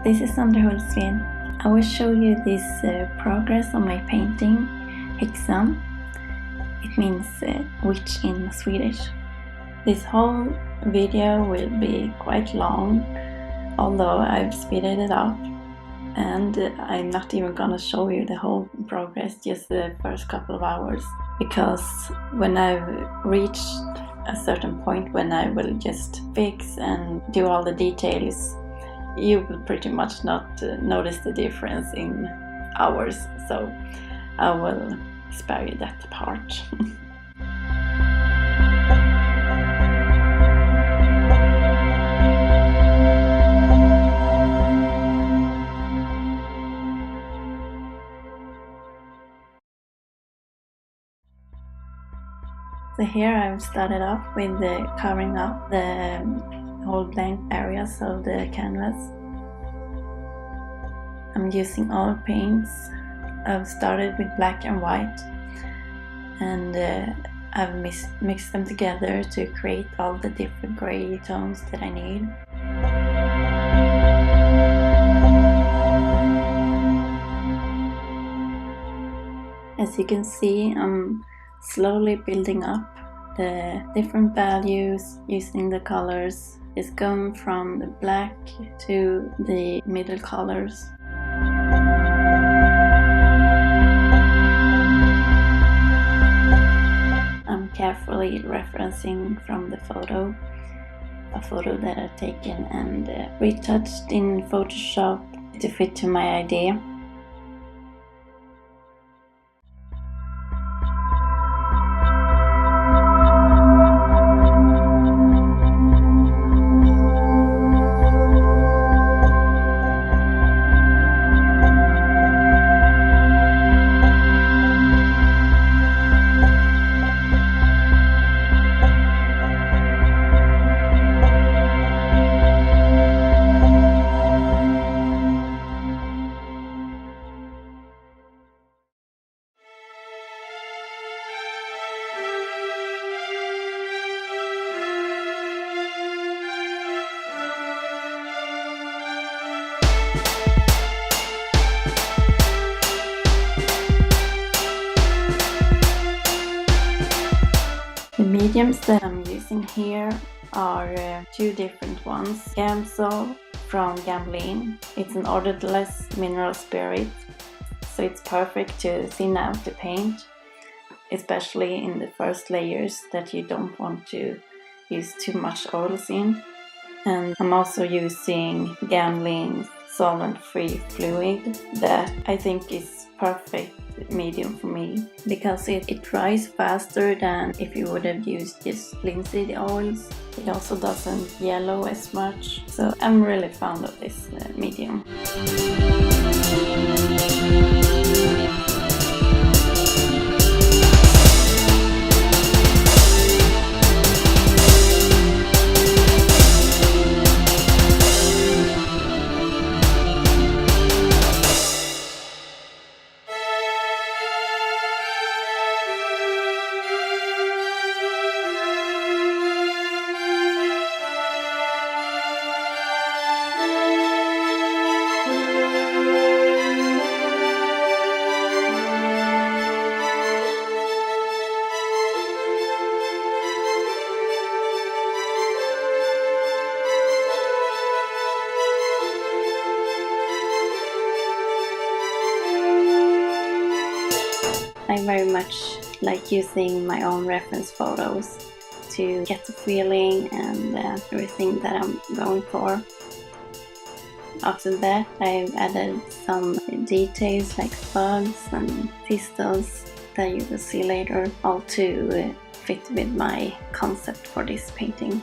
this is Sandra Hultsved. I will show you this progress on my painting, Häxan. It means witch in Swedish. This whole video will be quite long, although I've speeded it up. And I'm not even gonna show you the whole progress, just the first couple of hours. Because when I've reached a certain point when I will just fix and do all the details, you will pretty much not notice the difference in hours, so I will spare you that part. So here I've started off with covering up the whole blank areas of the canvas. I'm using all paints. I've started with black and white, and I've mixed them together to create all the different gray tones that I need. As you can see, I'm slowly building up the different values using the colors. It's going from the black to the middle colors. I'm carefully referencing from the photo, a photo that I've taken and retouched in Photoshop to fit to my idea. The mediums that I'm using here are two different ones. Gamsol from Gamblin. It's an odorless mineral spirit, so it's perfect to thin out the paint, especially in the first layers that you don't want to use too much oils in. And I'm also using Gamblin Solvent-free fluid that I think is perfect medium for me, because it dries faster than if you would have used just linseed oils. It also doesn't yellow as much, so I'm really fond of this medium. I very much like using my own reference photos to get the feeling and everything that I'm going for. After that, I've added some details like bugs and pistons that you will see later, all to fit with my concept for this painting.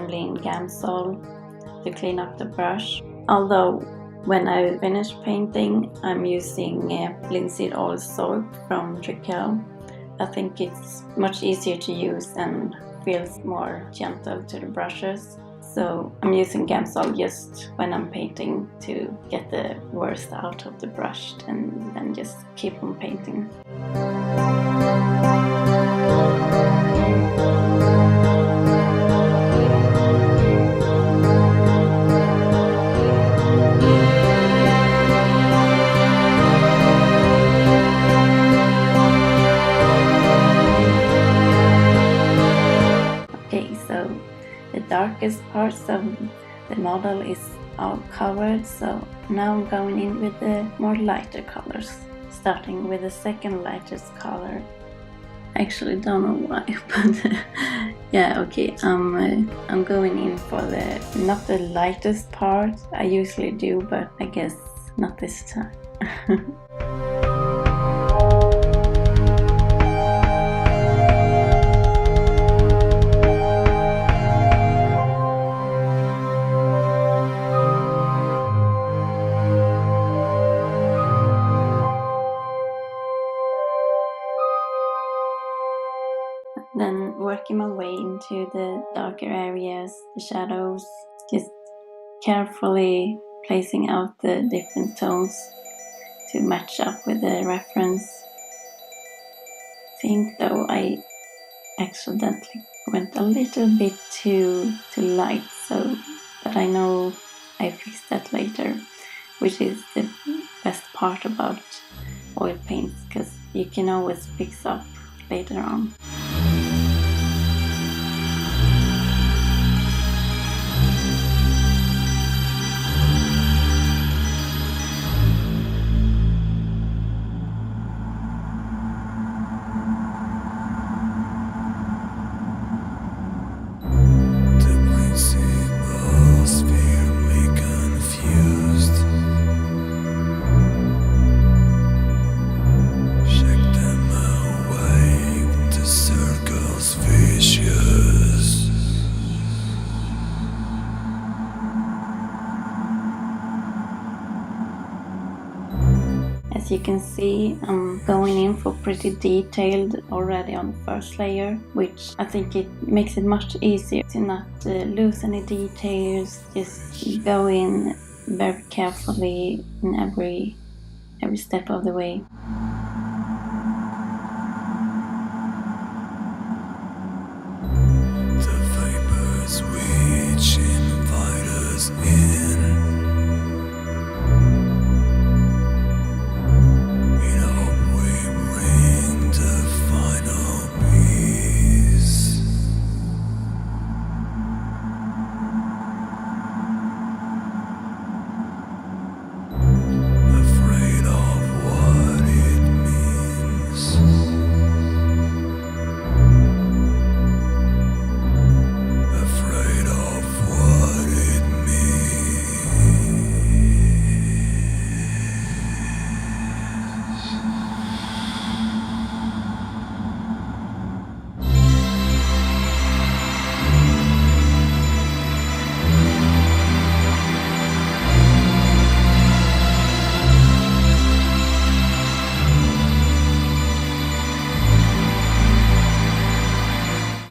Gamblin Gamsol to clean up the brush. Although when I finish painting, I'm using linseed oil soap from Tricot. I think it's much easier to use and feels more gentle to the brushes. So I'm using Gamsol just when I'm painting to get the worst out of the brush and then just keep on painting. Okay, so the darkest parts of the model is all covered, so now I'm going in with the more lighter colors, starting with the second lightest color. I actually don't know why, but yeah, okay, I'm going in for not the lightest part. I usually do, but I guess not this time. Then working my way into the darker areas, the shadows, just carefully placing out the different tones to match up with the reference. I think though I accidentally went a little bit too light, but I know I fixed that later, which is the best part about oil paints, because you can always fix up later on. As you can see, I'm going in for pretty detailed already on the first layer, which I think it makes it much easier to not lose any details, just go in very carefully in every step of the way. The vapors which invite us in.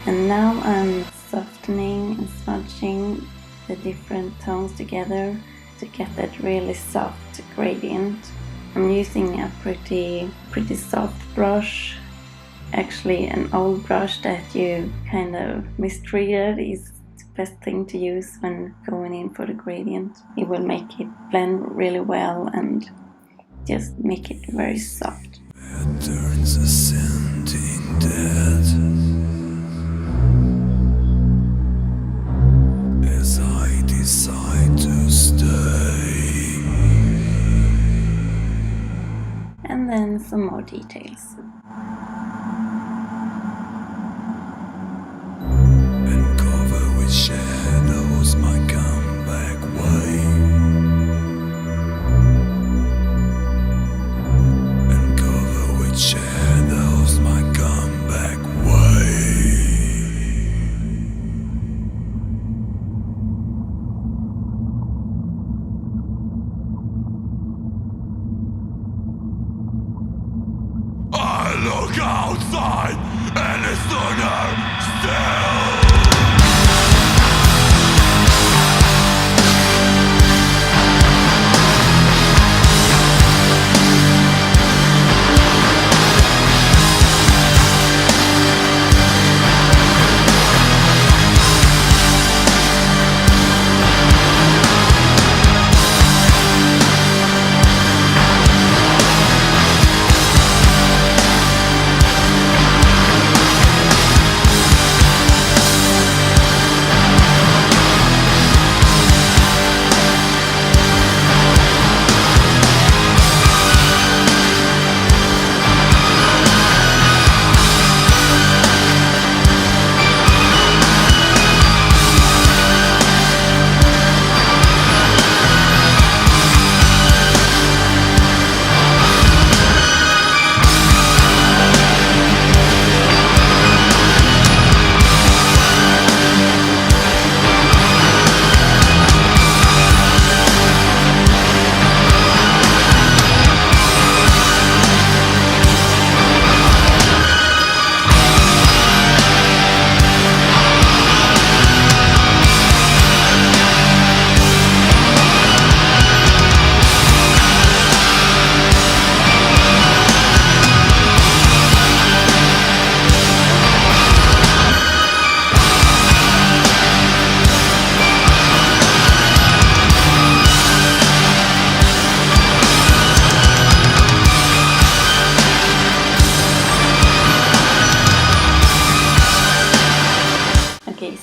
And now I'm softening and smudging the different tones together to get that really soft gradient. I'm using a pretty soft brush, actually an old brush that you kind of mistreated is the best thing to use when going in for the gradient. It will make it blend really well and just make it very soft. Patterns ascending dead. As I decide to stay. And then some more details. And cover with shadows my comeback way. And cover with shadows my comeback way. look outside and it's Lunar still.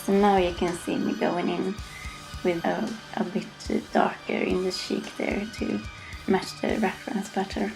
So now you can see me going in with a bit darker in the cheek there to match the reference better.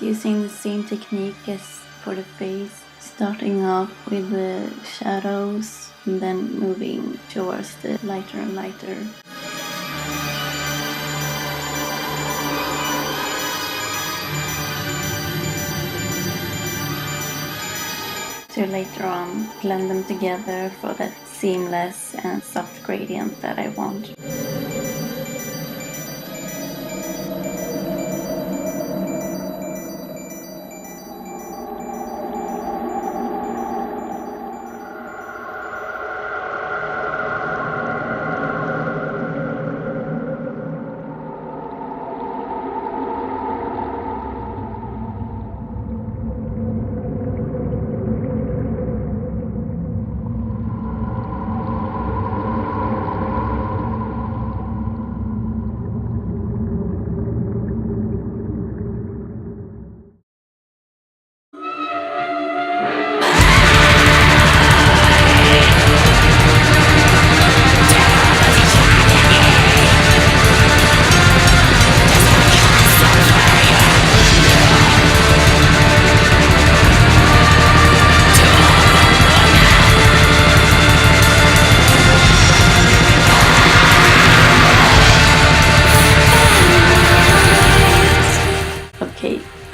Using the same technique as for the face, starting off with the shadows and then moving towards the lighter and lighter. To later on blend them together for that seamless and soft gradient that I want.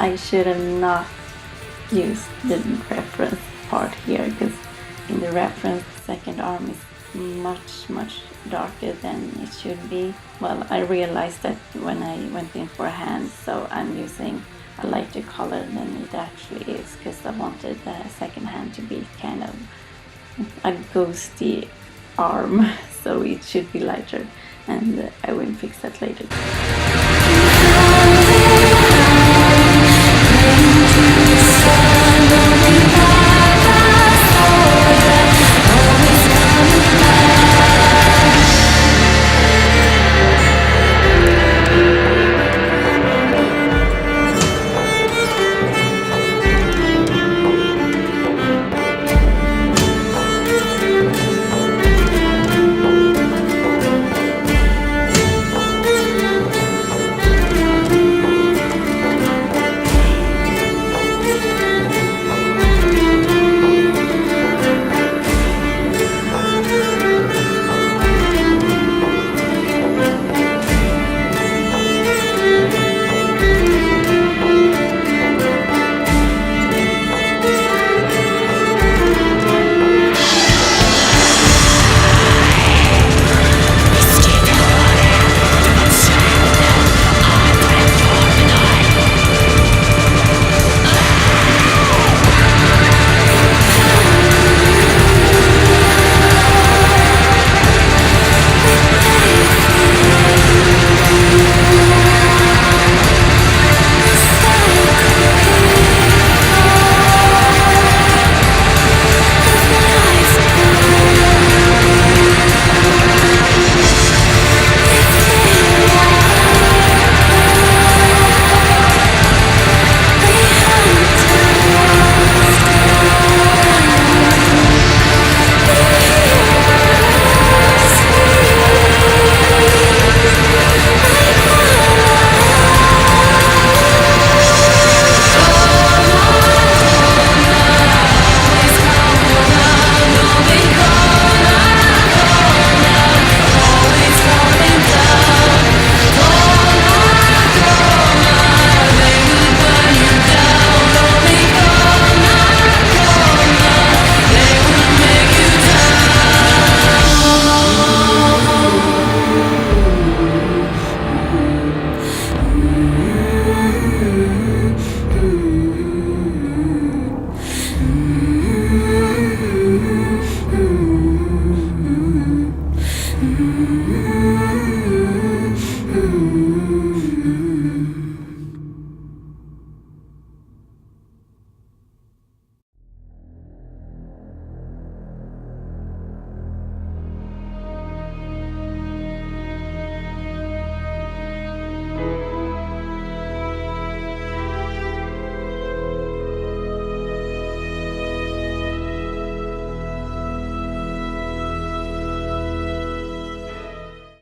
I should have not used the reference part here, because in the reference the second arm is much darker than it should be. Well, I realized that when I went in for a hand, so I'm using a lighter color than it actually is, because I wanted the second hand to be kind of a ghosty arm, so it should be lighter, and I will fix that later.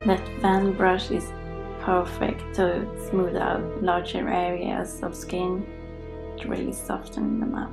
That fan brush is perfect to smooth out larger areas of skin, to really soften them up.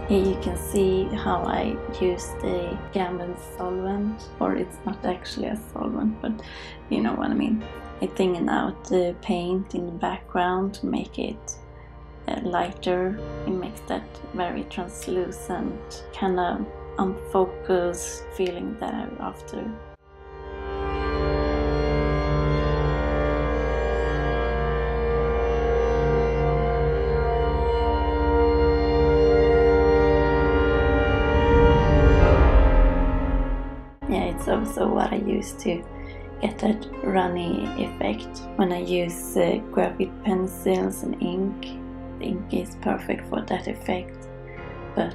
Here you can see how I use the Gamblin solvent, or it's not actually a solvent, but you know what I mean. I thin out the paint in the background to make it lighter. It makes that very translucent, kind of unfocused feeling that I'm after. It's also what I use to get that runny effect. When I use graphite pencils and ink, the ink is perfect for that effect. But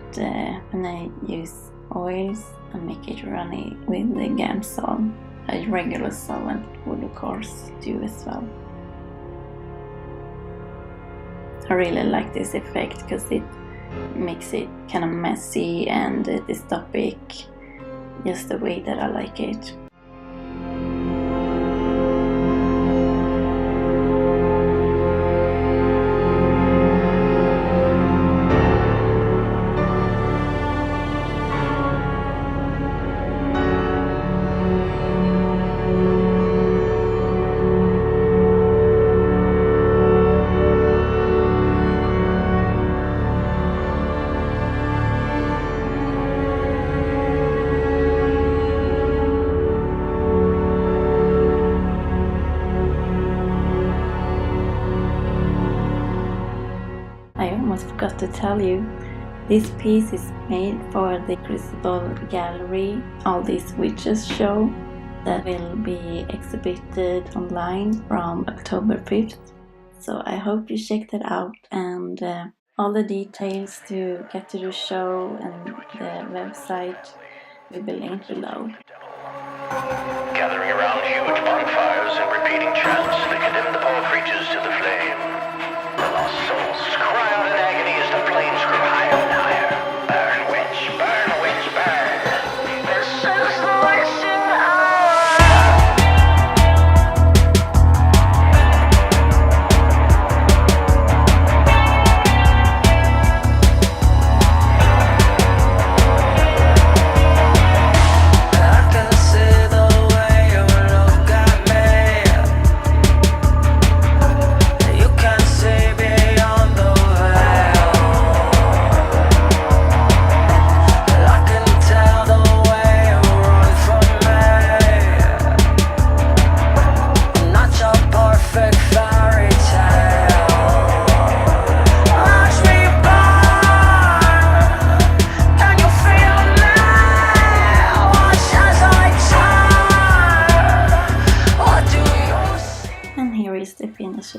when I use oils, I make it runny with the Gamsol. A regular solvent would of course do as well. I really like this effect because it makes it kind of messy and dystopic, just the way that I like it. Forgot to tell you, this piece is made for the Crucible Gallery, all these witches show that will be exhibited online from October 5th. So I hope you check that out, and all the details to get to the show and the website will be linked below. Gathering around huge bonfires and repeating chants, they condemn the poor creatures to the flame. The lost souls cry out in agony as the flames grow higher and higher. Burn, witch, burn, this is the witching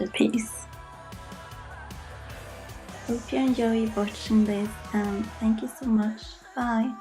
peace. Hope you enjoy watching this and thank you so much. Bye!